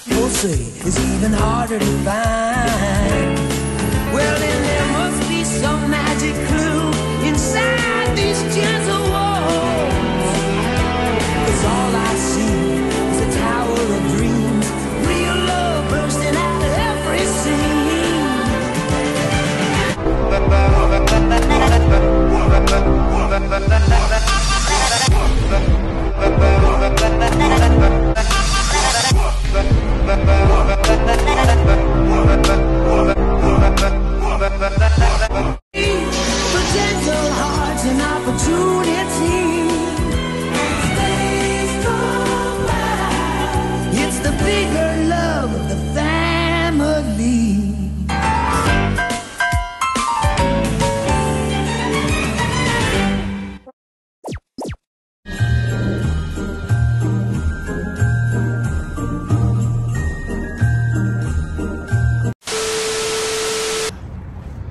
People say it's even harder to find. Well, then there must be some magic clue inside these gentle walls. 'Cause all I see is a tower of dreams, real love bursting out of every scene. Potential hearts and opportunity. It's the bigger love of the family.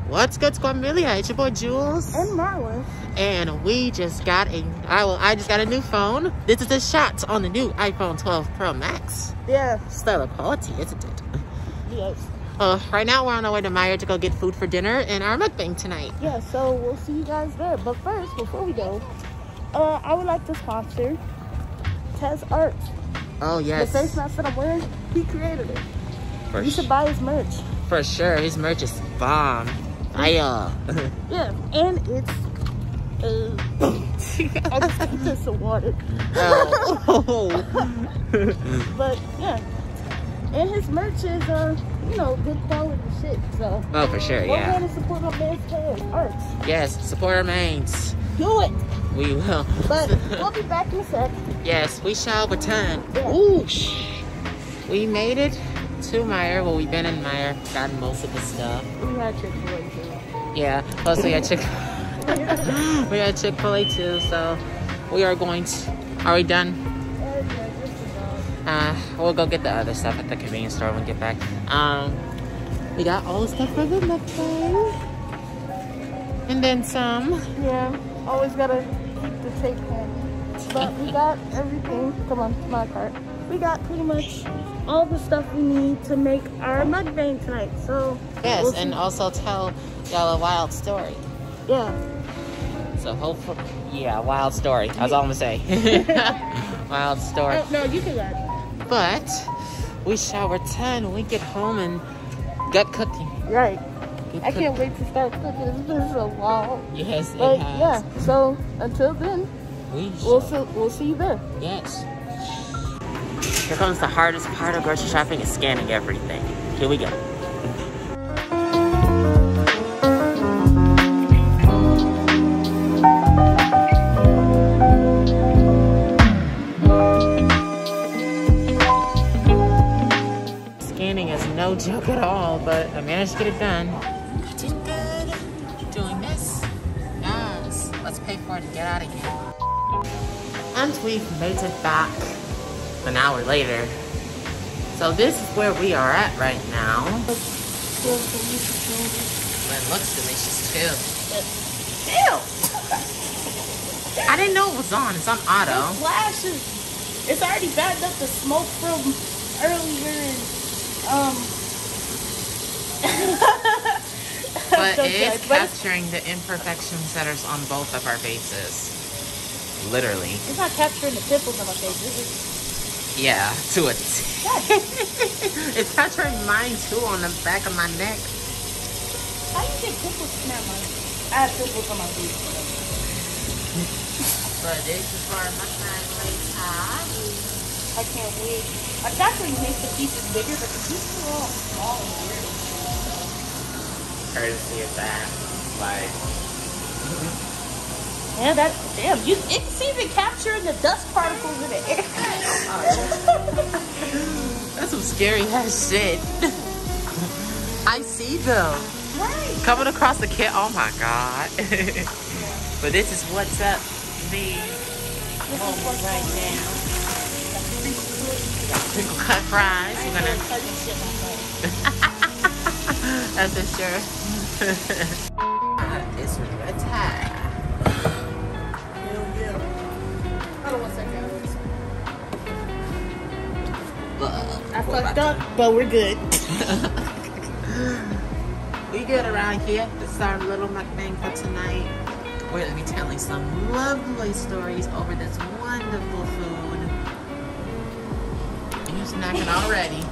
What's good, Squamilia? It's your boy Jules and Marlon, and we just got I just got a new phone. This is a shot on the new iPhone 12 Pro Max. Yeah. Stellar quality, isn't it? Yes. Right now we're on our way to Meijer to go get food for dinner and our mukbang tonight. Yeah, so we'll see you guys there. But first, before we go, I would like to sponsor Tez Art. Oh yes. The face mask that I'm wearing, he created it. You should buy his merch. For sure, his merch is bomb. Yeah, and it's I just need this some water. Oh. But yeah, and his merch is you know, good quality shit. So oh, for sure, go yeah. ahead and support our man's Tez Art. Yes, support our mains. Do it. We will. But we'll be back in a sec. Yes, we shall return. Yeah. Ooh, we made it to Meijer. Well, we've been in Meijer, gotten most of the stuff. We had Chick-fil-A too. Yeah, plus we had we had Chick-fil-A too. So we are going to. Are we done? We'll go get the other stuff at the convenience store when we get back. We got all the stuff for the mukbang, and then some. Yeah, always gotta keep the tape on. But we got everything. Come on, my cart. We got pretty much all the stuff we need to make our mukbang tonight. So yes, we'll and also tell y'all a wild story. Yeah. So hopefully, yeah, wild story. That's all I'm gonna say. Wild story. Oh, no, you can go. But we shall return when we get home and get cooking. Right. I can't wait to start cooking. It's been so long. Yes, but it has. Yeah. So until then, we'll see you there. Yes. Here comes the hardest part of grocery shopping, is scanning everything. Here we go. Scanning is no joke at all, but I managed to get it done. I did good doing this. Yes. Let's pay for it and get out of here. And we've made it back an hour later. So this is where we are at right now. It looks delicious too. Ew! I didn't know it was on. It's on auto. It flashes. It's already backed up the smoke from earlier. But it is capturing the imperfections that are on both of our faces. Literally. It's not capturing the pimples on my face, is it? Yeah, to it. It's capturing mine too on the back of my neck. How do you get pimples? Never mind. I have pimples on my face. But this is for my time later. I can't wait. I actually make the pieces bigger, but the pieces are all small and weird. Courtesy of that, like. Yeah, damn, it's even capturing the dust particles in the air. That's some scary ass shit. I see them. Right. Coming across the kit, oh my god. But this is what's up the moment right now. Crinkle cut fries. We're gonna. That's for sure. It's red tag. I don't want to say that. I fucked up, but we're good. We good around here. This is our little mukbang for tonight. We're gonna be telling some lovely stories over this wonderful food. You're snacking already.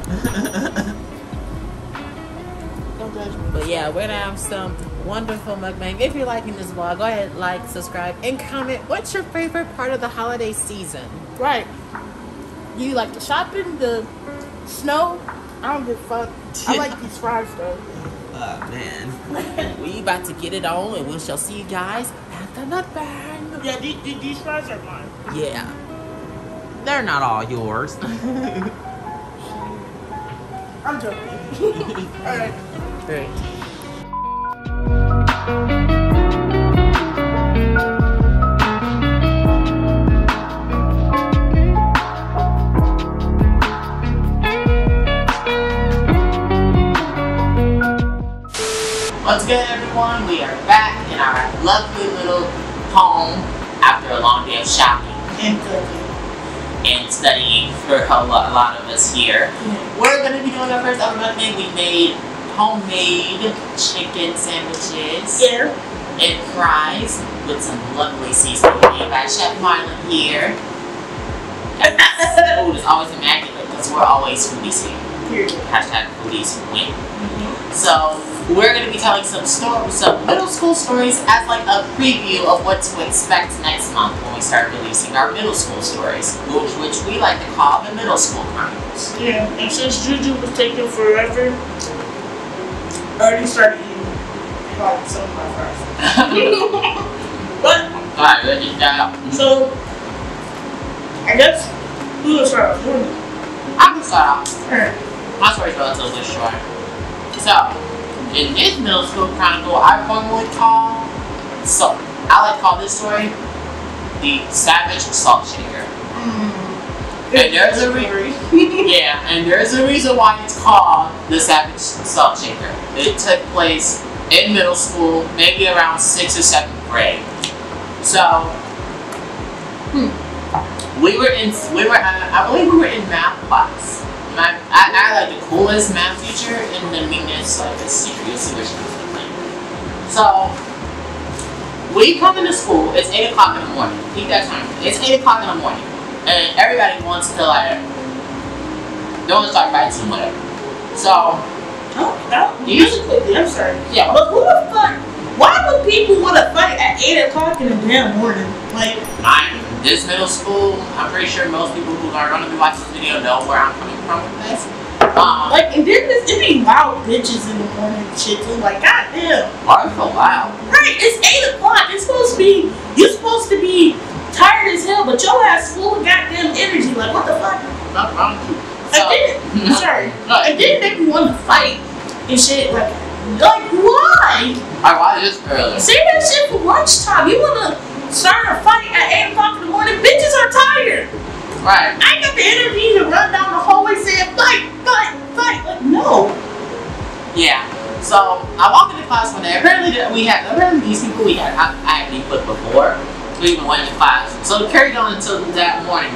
Don't judge me. But yeah, we're gonna have some wonderful mukbang. If you're liking this vlog, go ahead, like, subscribe, and comment. What's your favorite part of the holiday season? Right. You like the shopping, the snow? I don't give a fuck. I like these fries though. Oh man. We about to get it on, and we shall see you guys at the mukbang. Yeah, these fries are mine. Yeah. They're not all yours. I'm joking. Alright. Great. What's good, everyone? We are back in our lovely little home after a long day of shopping And cooking. and studying for a lot of us here. We're going to be doing our first ever mukbang. We made homemade chicken sandwiches and fries with some lovely seasoning made by Chef Marlon here. Food is always immaculate because we're always foodies here. Hashtag foodies win. So we're going to be telling some middle school stories as like a preview of what to expect next month when we start releasing our middle school stories, which we like to call the Middle School Chronicles. Yeah, and since Juju was taking forever, I already started eating like some of my fries. But Alright, let's get that. so I guess who will start off? I can start off. Alright. My story's relatively short. So, in this middle school chronicle, I formally call, I like to call this story the Savage Salt Shaker. And there's a there's a reason why it's called the Savage Salt Shaker. It took place in middle school, maybe around 6th or 7th grade. So, I believe we were in math class. I like the coolest math teacher and the meanest like a secret. You'll see which one's the plan. So we come into school. It's 8 o'clock in the morning. Keep that time. It's 8 o'clock in the morning, and everybody wants to like. They want to start fighting whatever. So. Quickly, I'm sorry. Yeah. But who the fuck? Why would people want to fight at 8 o'clock in the damn morning? Like. This middle school, I'm pretty sure most people who are going to be watching this video know where I'm coming from with this. Like, and then it be loud bitches in the morning and shit too. Like, goddamn. Why is it so loud? Right, it's 8 o'clock. It's supposed to be, you're supposed to be tired as hell, but your ass full of goddamn energy. Like, what the fuck? Not wrong with you. And then they want to fight and shit. Like why? Why is this early? Say that shit for lunchtime. You want to start a fight at 8 o'clock in the morning? Bitches are tired. Right. I ain't got the energy to run down the hallway saying fight. Like, no. Yeah. So I walk into class one day. Apparently these people I had put before. We even went to class. So it carried on until that morning.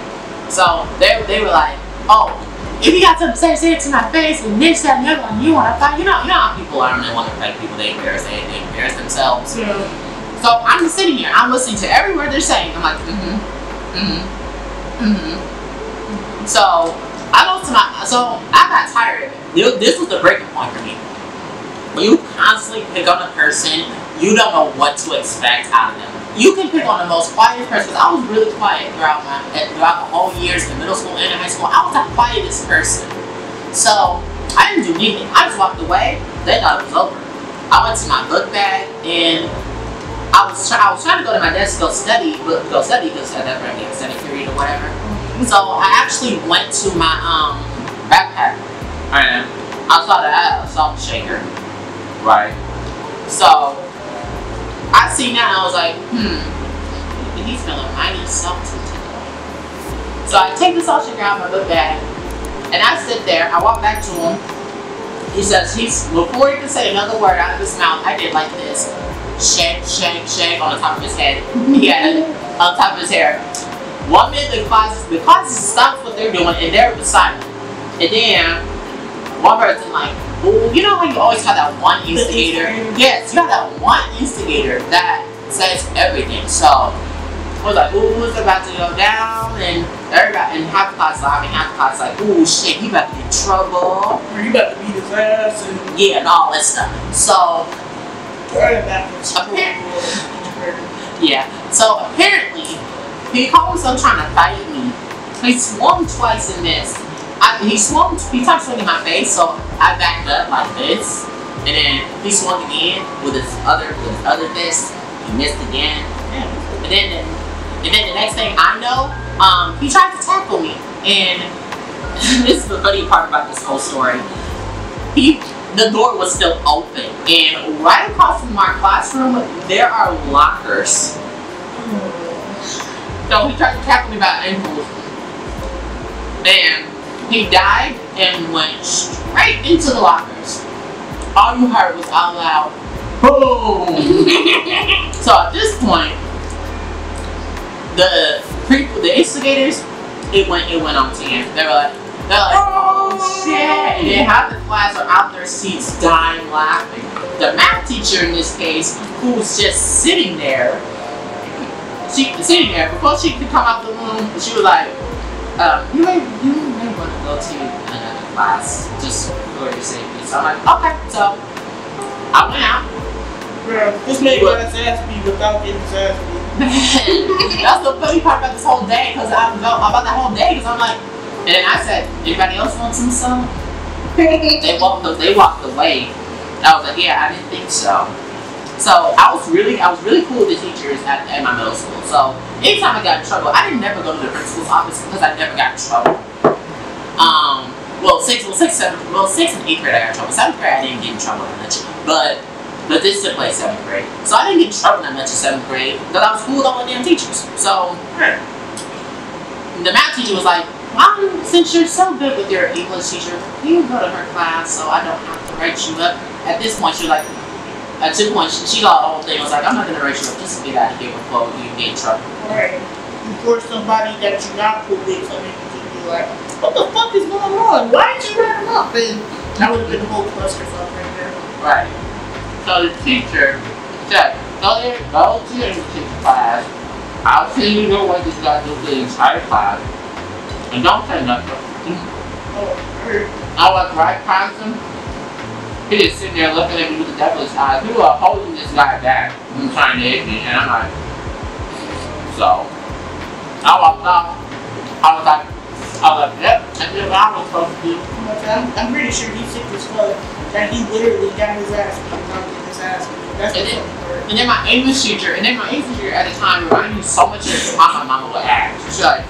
So they were like, oh, if you got something to say it to my face and this, that, and the other, and you want to fight, you know how people are when they want to fight people, they embarrass themselves. Yeah. So I'm sitting here, I'm listening to every word they're saying. I'm like, So I got tired of it. This was the breaking point for me. When you constantly pick on a person, you don't know what to expect out of them. You can pick on the most quietest person. I was really quiet throughout the whole years in middle school and in high school. I was the quietest person. So I didn't do anything. I just walked away. They thought it was over. I went to my book bag and I was trying to go to my desk to go study because at that point I had a study period or whatever. So I actually went to my backpack and I saw that I had a salt shaker. Right. So I see now, I was like, he's feeling mighty salty today. So I take the salt shaker out of my book bag, and I sit there, I walk back to him. He says, before he can say another word out of his mouth, I did like this. Shake, shake, shake on the top of his head. He had it on top of his hair. 1 minute the class stops what they're doing, and they're beside him. And then one person like, ooh, you know how you always have that one instigator? Yes, you have that one instigator that says everything. So was like, ooh, it's about to go down, and everybody, and half the class laughing, half the class like, ooh, shit, he about to get in trouble. Or you about to beat his ass, and yeah, and all that stuff. So, yeah, so apparently, he called himself trying to fight me. He swung twice and missed. He tried to swing in my face, so I backed up like this, and then he swung again with his other fist. He missed again, and then the next thing I know, he tried to tackle me, and this is the funny part about this whole story. The door was still open, and right across from our classroom, there are lockers. So he tried to tackle me by the ankles, and he dived and went straight into the lockers. All you heard was out loud, boom! So at this point, the instigators, it went on to him. They're like, oh shit! And then half the class are out their seats dying laughing. The math teacher in this case, who was just sitting there, before she could come out the room, she was like, you may want to go to another class just for your safety. So I'm like, okay. So I went out. Bro, this man got his ass beat without getting his ass beat. That's the funny part about this whole day, because I'm like, and then I said, anybody else want some stuff? They walked away. I was like, yeah, I didn't think so. So I was really cool with the teachers at my middle school. So anytime I got in trouble, I didn't never go to the principal's office because I never got in trouble. Sixth and 8th grade I got in trouble. 7th grade I didn't get in trouble that much, but this took place 7th grade. So I didn't get in trouble that much in 7th grade because I was cool with all the damn teachers. So the math teacher was like, since you're so good with your English teacher, you can go to her class so I don't have to write you up. At this point, she was like, at 2 points, she got the whole thing. I was like, I'm not going to write you up. Just get out of here before you get in trouble. Right. You force somebody that you're not cool with something to be like, what the fuck is going on? Why didn't you write him up? And that would have been the whole clusterfuck right there. Right. So the teacher said, go to your English class. I'll tell you the way you got to do the entire class. And don't say nothing. I walked right past him. He just sitting there looking at me with the devil's eyes. We were holding this guy back and trying to hit me, and I'm like, so I walked off. I was like, yep, that's what I was supposed to do. I'm pretty sure he's sick as fuck that he literally got his ass beat without getting his ass beat. That's the funny part. And then my English teacher at the time reminded me so much of how my mama would act. She's like,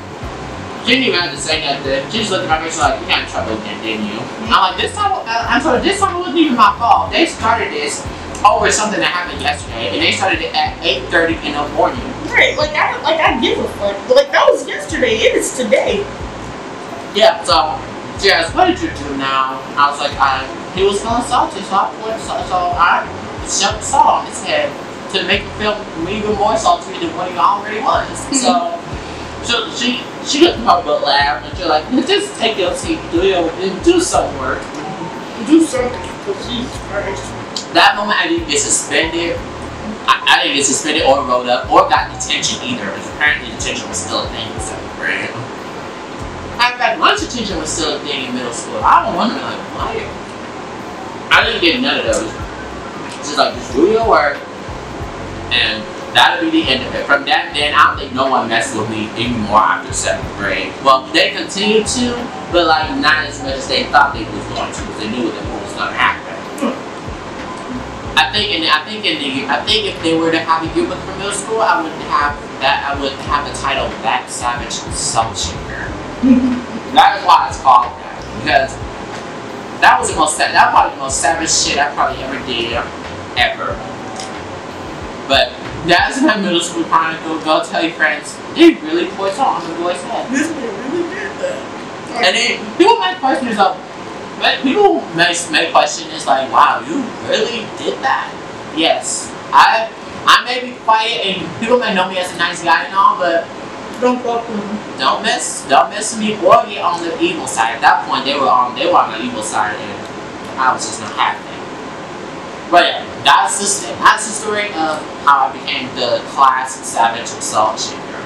she didn't even have to say nothing. She just looked at my face like, you got in trouble again, didn't you? I'm like, this time it wasn't even my fault. They started this over something that happened yesterday, and they started it at 8:30 in the morning. Right, I give a fuck. Like, that was yesterday, it is today. Yeah, so she asked, what did you do now? I was like, he was feeling salty, so I shoved salt on his head to make him feel even more salty than what he already was. So she couldn't help but laugh, and she's like, just take your seat, do some work. Do something, because Jesus Christ. That moment I didn't get suspended. I didn't get suspended or rolled up or got detention either, because apparently detention was still a thing in 7th grade. In fact, lunch detention was still a thing in middle school. I was wondering, like, why? I didn't get none of those. Just like, just do your work, and that'll be the end of it. From that then, I don't think no one messed with me anymore after 7th grade. Well, they continued to, but like not as much as they thought they was going to, because they knew what was going to happen. I think if they were to have a yearbook for middle school, I would have the title "That Savage Salt Shaker." That is why it's called that, because that was probably the most savage shit I probably ever did, ever. But that's my middle school chronicle. Go tell your friends. They really poured salt on the boy's head. This man really did that. And then people might question themselves. People may question this like, wow, you really did that? Yes. I may be quiet and people may know me as a nice guy and all, but Don't fuck with them. Don't mess with me or get on the evil side. At that point, they were on the evil side, and I was just not happy. But yeah, that's the story of how I became the class savage assault shooter.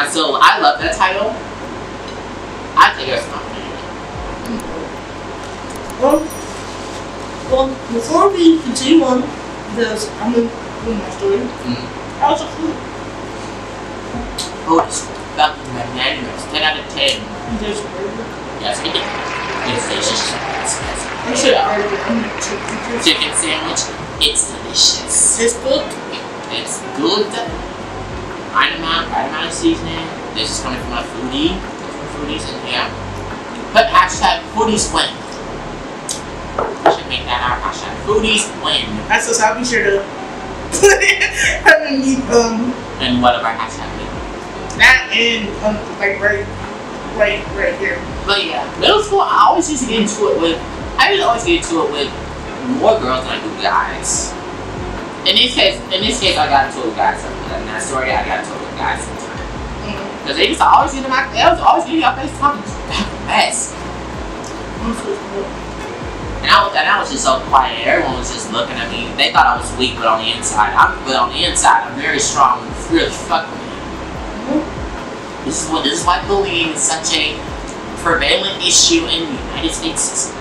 So I love that title. I think it's my favorite. Well, before we continue on, because I'm going to do my story, how's the food? Oh, it's fucking bananas. 10 out of 10. There's a burger. Yes, we did. It's delicious. I should have burger. Chicken sandwich. It's delicious. It's good. It's good. Right amount of seasoning. This is coming from my foodies in here. Put hashtag foodies win. I should make that our hashtag foodies win. That's just I'll be sure to put it underneath and whatever hashtag we. That and like right here. But yeah, middle school I always used to get into it with more girls than I do guys. In this case I got into it with guys. In that story I got into it with guys sometimes. Because they used to always get in my face talking about the mess. And I was just so quiet. Everyone was just looking at me. They thought I was weak, but on the inside, I'm very strong. Really fuck with me. This is why bullying is such a prevalent issue in the United States system.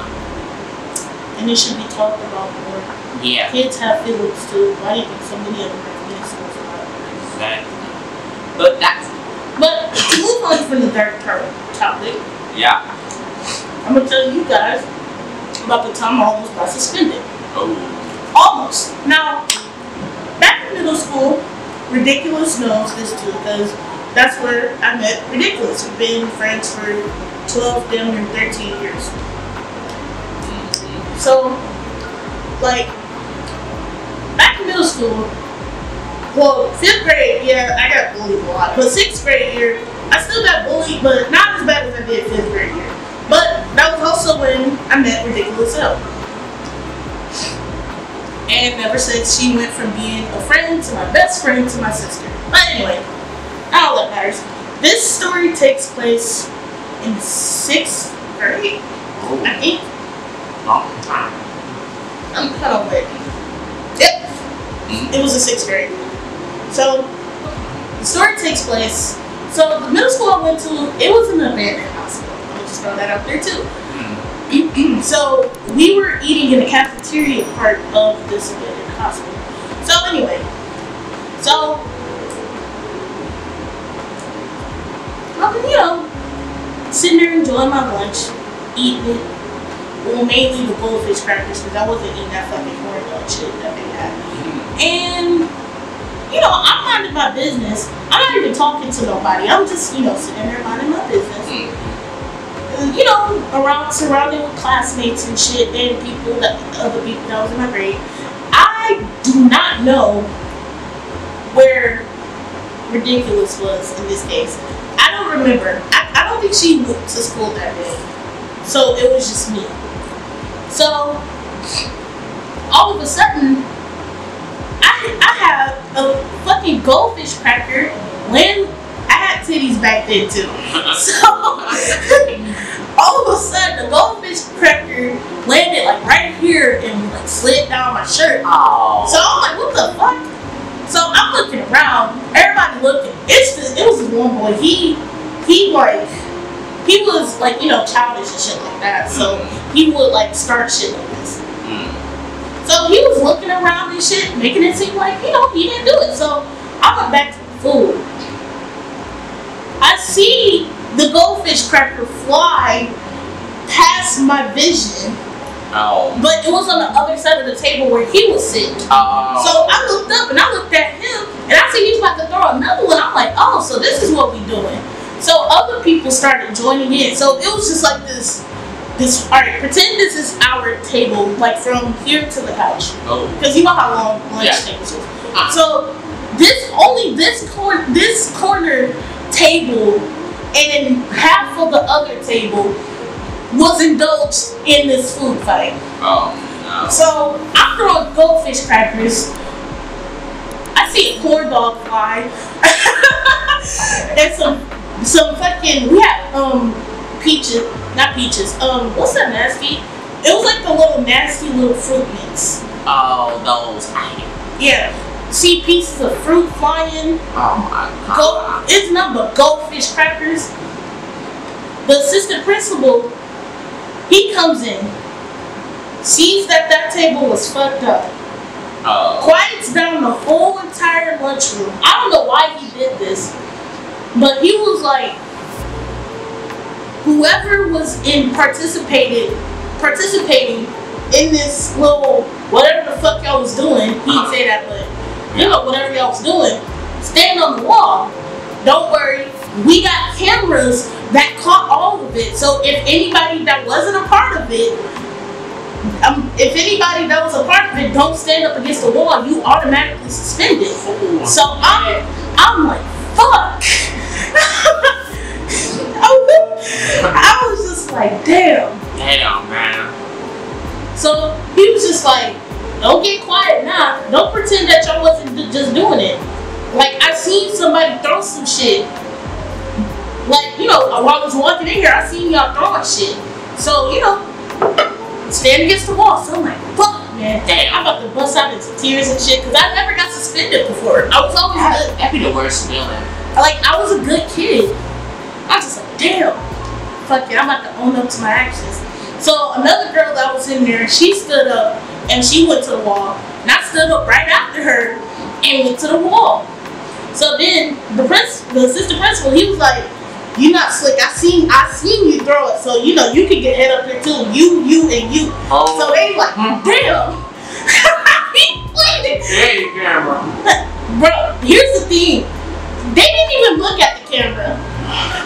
And it should be talked about more. Yeah. Kids have feelings too. Why do you think so many of them have feelings about it? Exactly. But to move on from the dark topic. Yeah. I'm gonna tell you guys about the time I almost got suspended. Oh. Almost. Now, back in middle school, Ridiculous knows this too, because that's where I met Ridiculous. We've been friends for 12, damn near 13 years. So, like, back in middle school, well, 5th grade, yeah, I got bullied a lot. But 6th grade year, I still got bullied, but not as bad as I did 5th grade year. But that was also when I met Ridiculous L. And ever since, she went from being a friend to my best friend to my sister. But anyway, not all that matters. This story takes place in 6th grade, I think. Long time. I'm kind of weird. Yep. It was in 6th grade. So, the story takes place. So, the middle school I went to, it was an abandoned hospital. I'll just throw that out there too. So, we were eating in the cafeteria part of this abandoned hospital. So, anyway. So, sitting there enjoying my lunch, eating it. Well, mainly the goldfish crackers, because I wasn't eating that fucking corn dog shit that they had. And, I'm minding my business. I'm not even talking to nobody. I'm just, sitting there minding my business. Surrounded with classmates and shit, and other people that was in my grade. I do not know where Ridiculous was in this case. I don't remember. I don't think she went to school that day. So it was just me. So all of a sudden, I have a fucking goldfish cracker when I had titties back then too. So all of a sudden, the goldfish cracker landed like right here and like slid down my shirt. Oh. So I'm like, what the fuck? So I'm looking around, everybody looking. It was this one boy. He was like, childish and shit like that. So he would like start shit like this. So he was looking around and shit, making it seem like, he didn't do it. So I went back to the food. I see the goldfish cracker fly past my vision. Oh. But it was on the other side of the table where he was sitting. Oh. So I looked up and I looked at him and I see he's about to throw another one. I'm like, oh, so this is what we doing. So other people started joining in. So it was just like this, alright, pretend this is our table, like from here to the couch. Oh. Because you know how long lunch tables is. So this corner table and half of the other table was indulged in this food fight. Oh, no. So I'm throwing goldfish crackers. I see a corn dog fly. and some fucking, we had peaches, not peaches. What's that nasty? It was like the little nasty little fruit mix. Oh, those. Yeah. See pieces of fruit flying. Oh my god. It's nothing but goldfish crackers. The assistant principal, he comes in, sees that table was fucked up. Quiets down the whole entire lunchroom. I don't know why he did this, but he was like, whoever was participating in this little whatever the fuck y'all was doing, he didn't say that, but you know, whatever y'all was doing, stand on the wall. Don't worry, we got cameras that caught all of it. So if anybody that wasn't a part of it, if anybody that was a part of it don't stand up against the wall, you automatically suspended. So I'm like, fuck. I was just like, damn. Damn, man. So he was just like, don't get quiet now. Don't pretend that y'all wasn't just doing it. Like, I seen somebody throw some shit. Like, you know, while I was walking in here, I seen y'all throwing shit. So, you know, stand against the wall. So I'm like, fuck, man. Dang, I'm about to bust out into tears and shit, because I never got suspended before. I was always good. That'd be the worst feeling. Like, I was a good kid. I was just like, damn. Fuck it, I'm about to own up to my actions. So another girl that was in there, she stood up and she went to the wall. And I stood up right after her and went to the wall. So then the assistant principal, he was like, "You not slick. I seen you throw it. So you know you can get head up there too. You, and you." Oh. So they like, damn. He played it. Hey, camera. Bro, here's the thing. They didn't even look at the camera.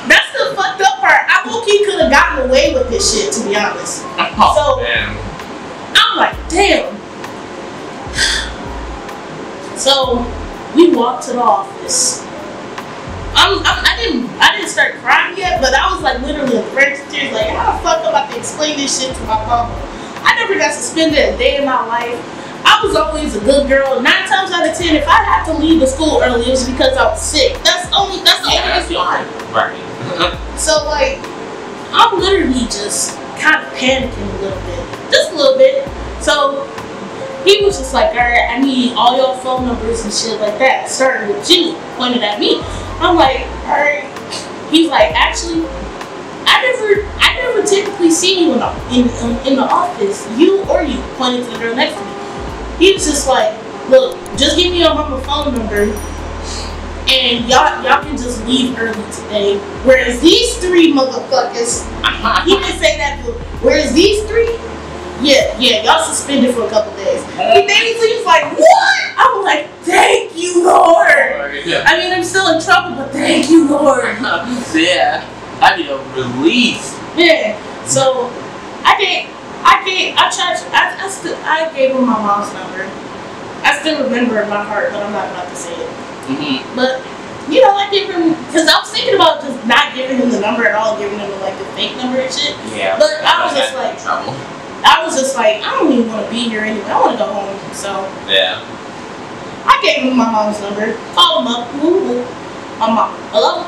That's the fucked up part. I low-key could have gotten away with this shit, to be honest. Oh, so man. I'm like, damn. So we walked to the office. I didn't start crying yet, but I was like literally in verge of tears. Like, how the fuck am I about to explain this shit to my mama? I never got suspended a day in my life. I was always a good girl. 9 times out of 10, if I had to leave the school early, it was because I was sick. That's the only reason why. Right. So like, I'm literally just kind of panicking a little bit, just a little bit. So he was just like, all right, I need all your phone numbers and shit like that. Starting with G, pointed at me. I'm like, all right. He's like, actually, I never typically see you in the office. You or you, pointed to the girl next to me. He was just like, look, just give me your mama's phone number, and y'all can just leave early today. Whereas these 3 motherfuckers, he didn't say that, but whereas these 3, yeah, y'all suspended for a couple days. He was like, what? I'm like, thank you, Lord. I mean, I'm still in trouble, but thank you, Lord. Yeah, I need a release. Yeah. So I gave him my mom's number. I still remember it in my heart, but I'm not about to say it. Mm-hmm. But, you know, I gave him, because I was thinking about just not giving him the number at all, giving him like the fake number and shit. Yeah. But I was just like, I don't even want to be here anyway. I want to go home. So yeah. I gave him my mom's number. Called him up. Woo-hoo. My mom. Hello?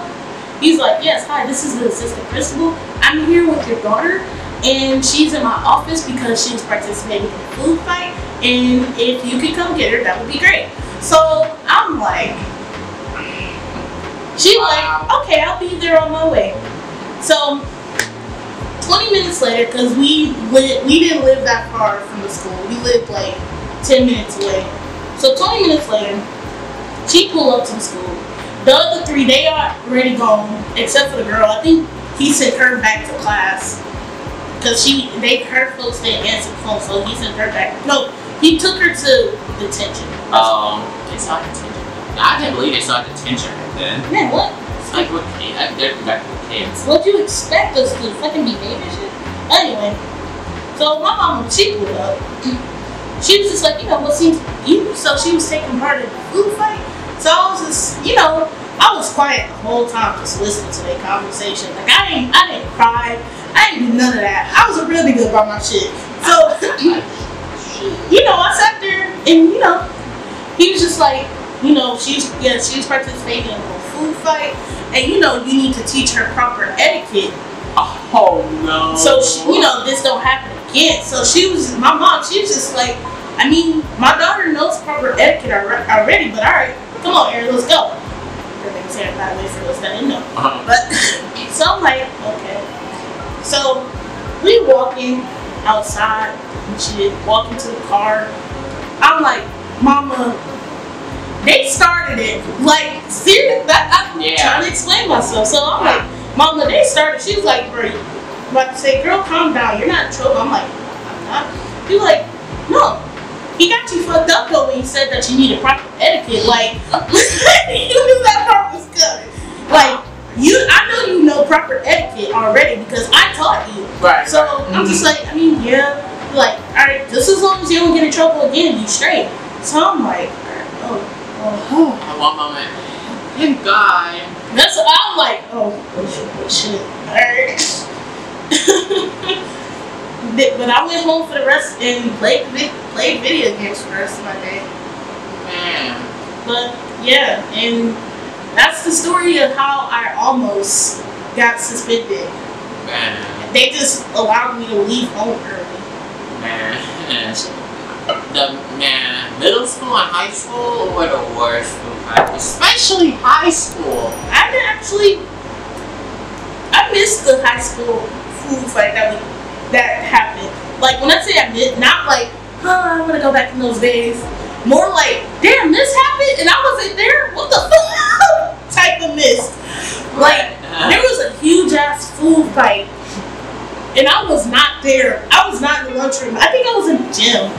He's like, yes, hi, this is the assistant principal. I'm here with your daughter, and she's in my office because she's participating in a food fight, and if you could come get her, that would be great. So I'm like, she's like, okay, I'll be there on my way. So 20 minutes later, because we didn't live that far from the school, we lived like 10 minutes away. So 20 minutes later, she pulled up to the school. The other 3, they are already gone, except for the girl. I think he sent her back to class because her folks didn't answer the phone, so he sent her back. No, he took her to detention. They saw detention. I can't believe they saw detention then. Man, what? It's like what kids? They're back with kids. What'd you expect us to fucking be baby shit? Anyway, so my mama, she pulled up. She was just like, you know, what seems you? So she was taking part in the food fight. So I was just, you know, I was quiet the whole time just listening to their conversation. Like I didn't cry. I didn't do none of that. I was really good about my shit. So, you know, I sat there and, you know, he was just like, you know, she's participating in a food fight. and you know you need to teach her proper etiquette. Oh no. So she, you know this don't happen again. So my mom. She was just like, I mean, my daughter knows proper etiquette already, but all right, come on, Erin, let's go. Everything's saying by the way for those that didn't know. But so I'm like, okay. So we walking outside and shit, walking to the car. I'm like, Mama, they started it. Like, seriously, I'm trying to explain myself. So I'm like, Mama, they started. She was like, bro, I'm about to say, girl, calm down. You're not in trouble. I'm like, I'm not. She's like, no. He got you fucked up though when he said that you needed proper etiquette. Like, you knew that part was good. Like, I know you know proper etiquette already because I taught you. Right. So I'm just like, I mean, yeah. Like, all right, just as long as you don't get in trouble again, you straight. So I'm like, oh. One moment. Thank God. That's what I'm like. Oh shit. All right. But I went home for the rest and played video games for the rest of my day. Man. But yeah, and that's the story of how I almost got suspended. Man. They just allowed me to leave home early. Man. Middle school and high school were the worst food fights, especially high school. I missed the high school food fight that happened. Like when I say I missed, not like, I want to go back in those days. More like, damn, this happened and I wasn't there. What the fuck type of miss? Like there was a huge ass food fight and I was not there. I was not in the lunchroom. I think I was in the gym.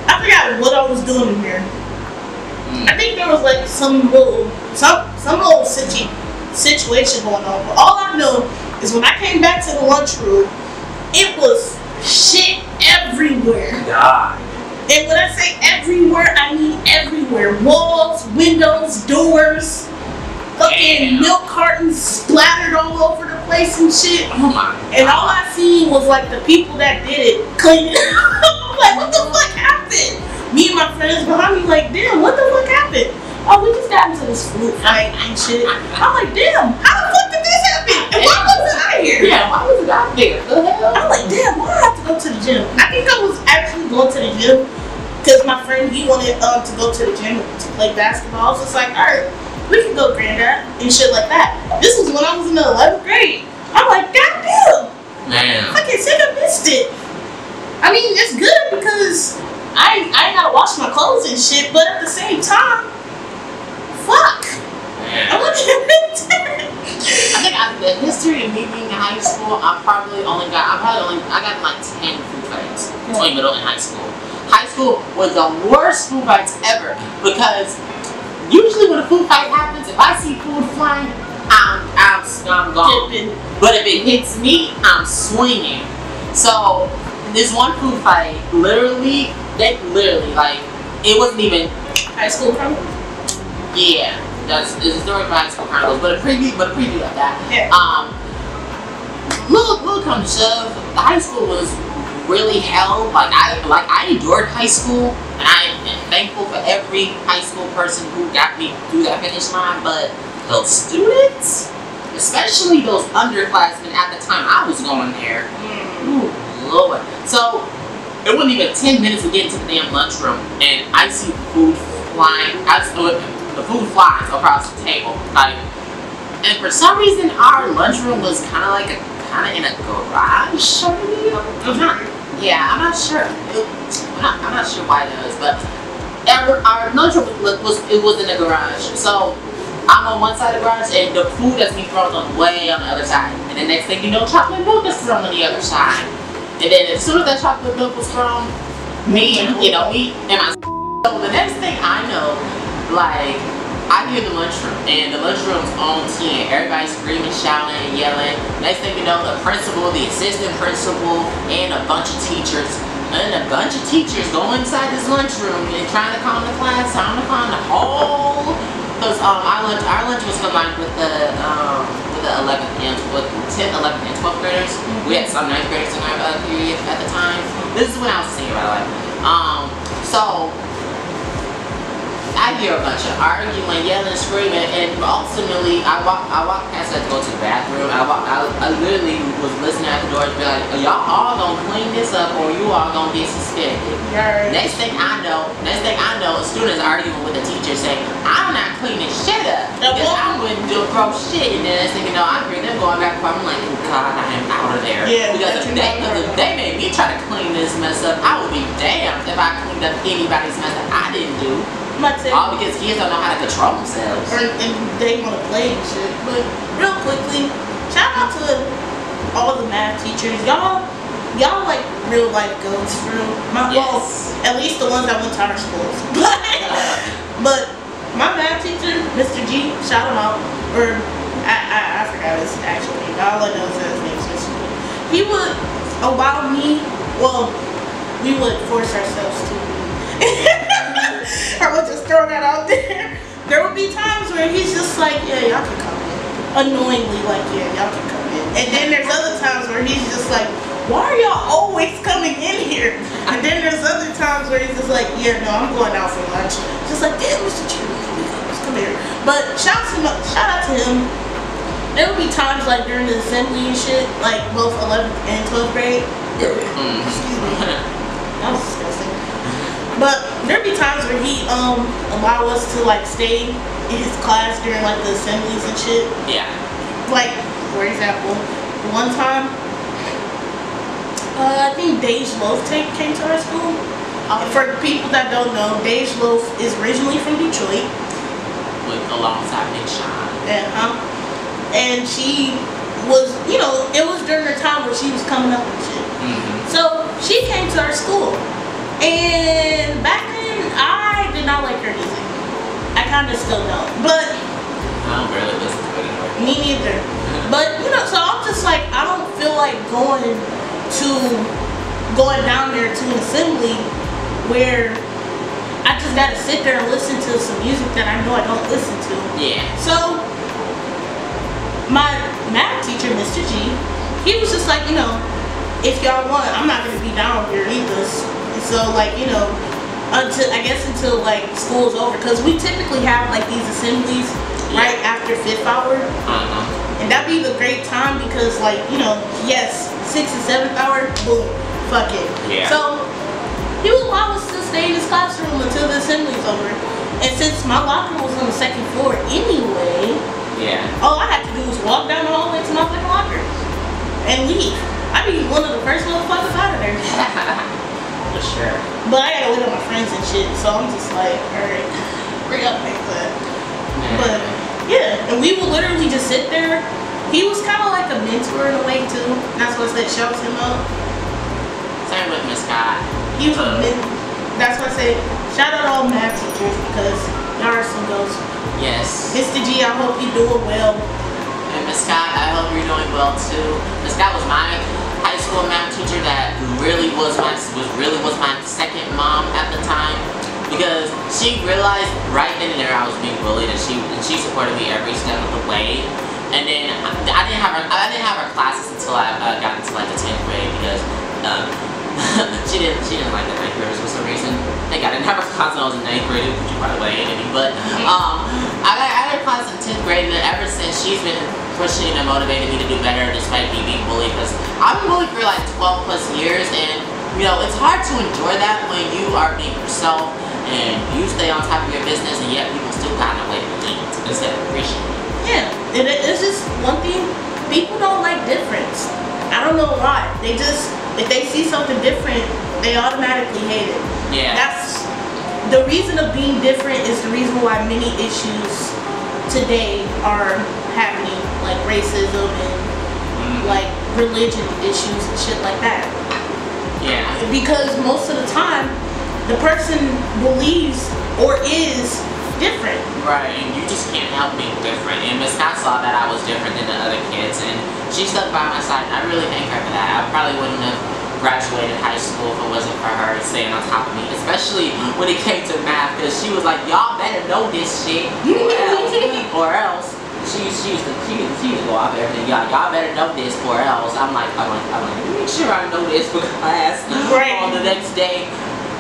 I forgot what I was doing in there. I think there was like some little situation going on. But all I know is when I came back to the lunchroom, it was shit everywhere. God. And when I say everywhere, I mean everywhere. Walls, windows, doors, fucking milk cartons splattered all over the place and shit. Oh my God. And all I seen was like the people that did it cleaning it up. I'm like, what the fuck happened? Me and my friends behind me like, damn, what the fuck happened? Oh, we just got into this food fight and shit. I'm like, damn, how the fuck did this happen? And why wasn't I here? Yeah, why was it out there? The hell? I'm like, damn, why do I have to go to the gym? I think I was actually going to the gym because my friend, he wanted to go to the gym to play basketball. I was just like, all right, we can go, granddad, and shit like that. This was when I was in the 11th grade. I'm like, goddamn. Man. I can't say I missed it. I mean, it's good because I ain't gotta wash my clothes and shit, but at the same time, fuck. Man. I want to I think out of the history of me being in high school, I got like 10 food fights between middle and high school. High school was the worst food fights ever because usually when a food fight happens, if I see food flying, I'm gone. But if it hits me, I'm swinging. So this one food fight, they literally like it wasn't even high school from. Yeah, that's a story for high school chronicles, but a preview of that. Yeah. Little come to shove, the high school was really hell. I endured high school, and I am thankful for every high school person who got me through that finish line. But those students, especially those underclassmen at the time I was going there, ooh, Lord. So it wasn't even 10 minutes of getting to the damn lunchroom, and I see food flying. The food flies across the table, and for some reason our lunchroom was kind of in a garage sort of deal. Yeah, I'm not sure. I'm not sure why that is, but our lunchroom was in the garage. So I'm on one side of the garage, and the food that's being thrown on way on the other side. And the next thing you know, chocolate milk is thrown on the other side. And then as soon as that chocolate milk was thrown, me and my. So the next thing I know, I hear the lunchroom, and the lunchroom's on 10. Everybody's screaming, shouting, and yelling. Next thing you know, the principal, the assistant principal, and a bunch of teachers go inside this lunchroom and trying to calm the class, trying to calm the whole. Because our lunch was combined with the 11th and 10th, 11th, and 12th graders. We had some 9th graders in our period at the time. This is when I was a senior, by the way. So I hear a bunch of arguing, yelling, screaming, and ultimately I walk past her to go to the bathroom. I literally was listening at the door to be like, y'all all gonna clean this up or you all gonna get suspended. Yes. Next thing I know, a student's arguing with the teacher saying, I'm not cleaning shit up because I wouldn't do gross shit. And then next thing you know, I hear them going back and forth. I'm like, oh God, I am out of there. Yeah, because if they made me try to clean this mess up, I would be damned if I cleaned up anybody's mess that I didn't do. All because kids don't know how to control themselves. And they want to play and shit. But real quickly, shout out to all the math teachers. Y'all like real life goats for real. Well, at least the ones that went to our schools. But my math teacher, Mr. G, shout him out. Or I forgot his actual name. All I know is that his name's Mr. G. He would allow me. Well, we would force ourselves to. I would just throw that out there. There would be times where he's just like, yeah, y'all can come in. Annoyingly, like, yeah, y'all can come in. And then there's other times where he's just like, why are y'all always coming in here? And then there's other times where he's just like, yeah, no, I'm going out for lunch. Just like, damn, Mr. Chu, let's come here. But shout out to him. There would be times like during the assembly and shit, like both 11th and 12th grade. Excuse me. That was disgusting. But there'd be times where he allow us to like stay in his class during like the assemblies and shit. Yeah. Like, for example, one time, I think Dej Loaf came to our school. For people that don't know, Dej Loaf is originally from Detroit. Alongside Big Sean. And she was, you know, it was during the time where she was coming up and shit. So she came to our school. And back then, I did not like her music. I kind of still don't. But I don't really listen to it anymore. Me neither. But, you know, so I'm just like, I don't feel like going down there to an assembly where I just gotta sit there and listen to some music that I know I don't listen to. Yeah. So my math teacher, Mr. G, he was just like, you know, if y'all want, I'm not gonna be down here either. So like, you know, until like school's over, because we typically have like these assemblies right after 5th hour. And that'd be the great time because like, you know, yes, 6th and 7th hour, boom, fuck it. Yeah. So he would allow us to stay in his classroom until the assembly's over. And since my locker was on the 2nd floor anyway, all I had to do was walk down the hallway to my fucking locker and leave. I'd be one of the first motherfuckers out of there. For sure. But I gotta wait on my friends and shit, so I'm just like, alright, bring up next time. But yeah, and we would literally just sit there. He was kind of like a mentor in a way too. That's what I said, shout him out. Same with Miss Scott. He was a mentor. That's what I said, shout out all math teachers because y'all are some ghosts. Yes. Mr. G, I hope you're doing well. And Miss Scott, I hope you're doing well too. Miss Scott was my high school math teacher that really was my second mom at the time, because she realized right then and there I was being bullied, and she supported me every step of the way. And then I didn't have her classes until I got into like the 10th grade because she didn't like the 9th graders for some reason. I think I didn't have her class when I was in 9th grade, which you probably would have hated me. But I had her class in 10th grade, and ever since she's been pushing and motivating me to do better despite me being bullied, because I've been bullied for like 12 plus years, and you know, it's hard to enjoy that when you are being yourself and you stay on top of your business, and yet people still got a way to eat instead of appreciate it. Yeah, it's just one thing, people don't like difference. I don't know why. They just, if they see something different, they automatically hate it. Yeah. That's the reason of being different is the reason why many issues today are happening, like racism and like religion issues and shit like that. Yeah. Because most of the time, the person believes or is different. Right, and you just can't help being different. And Miss Scott saw that I was different than the other kids, and she stuck by my side, and I really thank her for that. I probably wouldn't have graduated high school if it wasn't for her staying on top of me, especially when it came to math, because she was like, y'all better know this shit, or else. She used to go off everything. Y'all better know this, or else. I'm like, make sure I know this for class on the next day.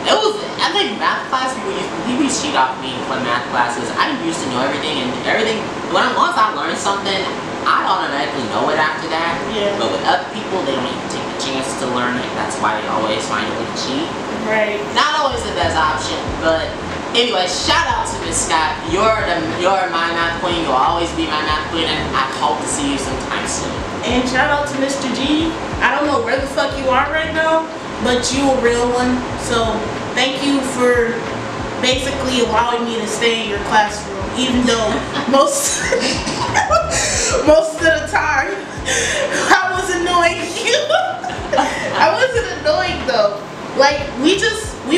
It was, I think math class, people used to cheat off me for math classes. I used to know everything, and everything, once I learned something, I automatically know it after that. Yeah. But with other people, they don't even take the chance to learn it. That's why they always find a way to cheat. Right. Not always the best option, but anyway, shout out to Miss Scott. You're my math queen. You'll always be my math queen, and I hope to see you sometime soon. And shout out to Mr. G. I don't know where the fuck you are right now, but you a real one. So thank you for basically allowing me to stay in your classroom, even though most of the time I was annoying you. I wasn't annoying though. Like we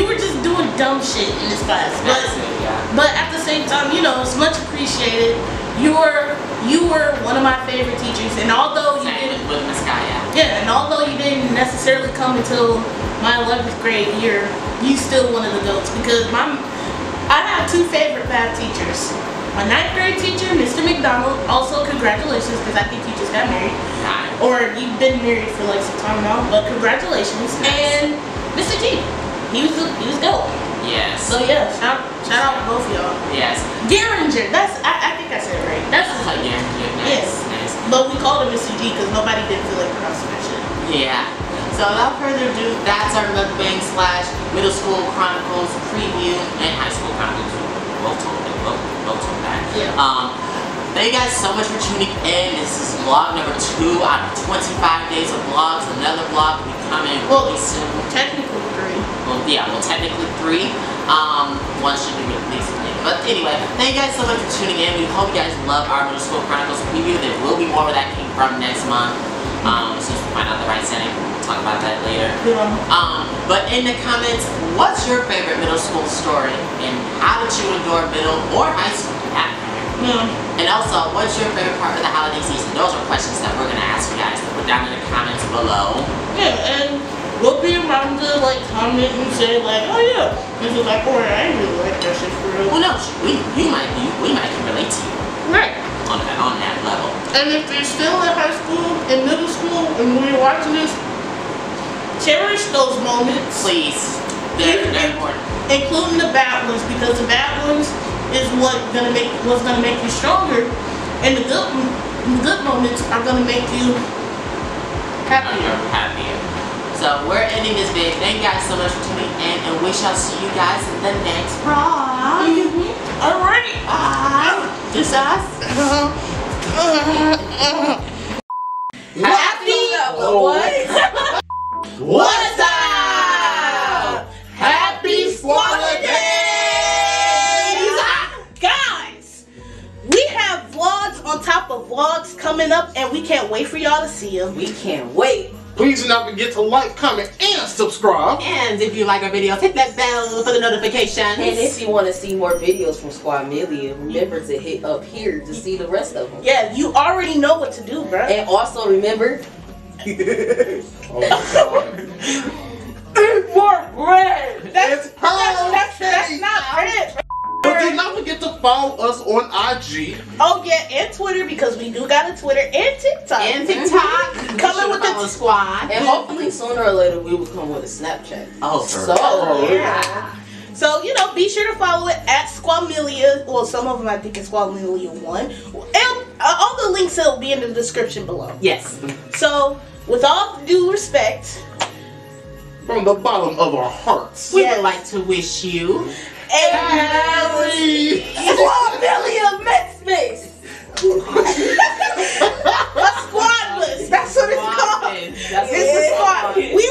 were just doing dumb shit in this class. But at the same time, you know, it's much appreciated. You were one of my favorite teachers, and although you didn't with Miss Kaya. Yeah, and although you didn't necessarily come until my 11th grade year, you still one of the goats, because I have two favorite math teachers. My 9th grade teacher, Mr. McDonald, also congratulations, because I think you just got married. Or you've been married for like some time now, but congratulations. And Mr. G, he was goat. Yes. So yeah, shout out to both of y'all. Yes. Geringer, I think I said it right. That's Geringer. Yes. Nice. But we called him Mr. G because nobody did feel like pronouncing that shit. Yeah. So without further ado, that's our Mukbang / Middle School Chronicles preview and High School Chronicles. Both told that. Yeah. Thank you guys so much for tuning in. This is vlog number 2 out of 25 days of vlogs. Another vlog will be coming really soon. Technically 3. Well, yeah, technically 3. One should be released later. But anyway, thank you guys so much for tuning in. We hope you guys love our Middle School Chronicles preview. There will be more where that came from next month. Since we find out the right setting, we'll talk about that later. Yeah. But in the comments, what's your favorite middle school story? And how did you endure middle or high school? And also, what's your favorite part of the holiday season? Those are questions that we're going to ask you guys to put down in the comments below. Yeah, and we'll be around to like comment and say like, oh yeah, this is like, oh I ain't really like that shit for real. Well, no, we might can relate to you. Right. On that level. And if you're still in high school and middle school and when you're watching this, cherish those moments. Please. They're important. Including the bad ones, because the bad ones is what's gonna make you stronger, and the good moments are gonna make you happier. So we're ending this video. Thank you guys so much for tuning in, and we shall see you guys in the next vlog. Alright. Bye. This us. What's up? Happy Squalidays! Guys, we have vlogs on top of vlogs coming up, and we can't wait for y'all to see them. We can't wait. Please do not forget to like, comment, and subscribe. And if you like our videos, hit that bell for the notifications. And if you want to see more videos from Squamilia, remember to hit up here to see the rest of them. Yeah, you already know what to do, bro. And also remember... Oh my god. More bread. That's That's not bread. But do not forget to follow us on IG. Oh yeah, and Twitter, because we do got a Twitter and TikTok. And TikTok. Coming with the squad. And hopefully sooner or later we will come with a Snapchat. Oh, so yeah. So, you know, be sure to follow it at Squamilia. Well, some of them I think it's Squamilia 1. And all the links will be in the description below. Yes. So, with all due respect, From the bottom of our hearts. We would like to wish you Harry! Squamilia MySpace! a squad list. That's what it's called. That's It's a squad. We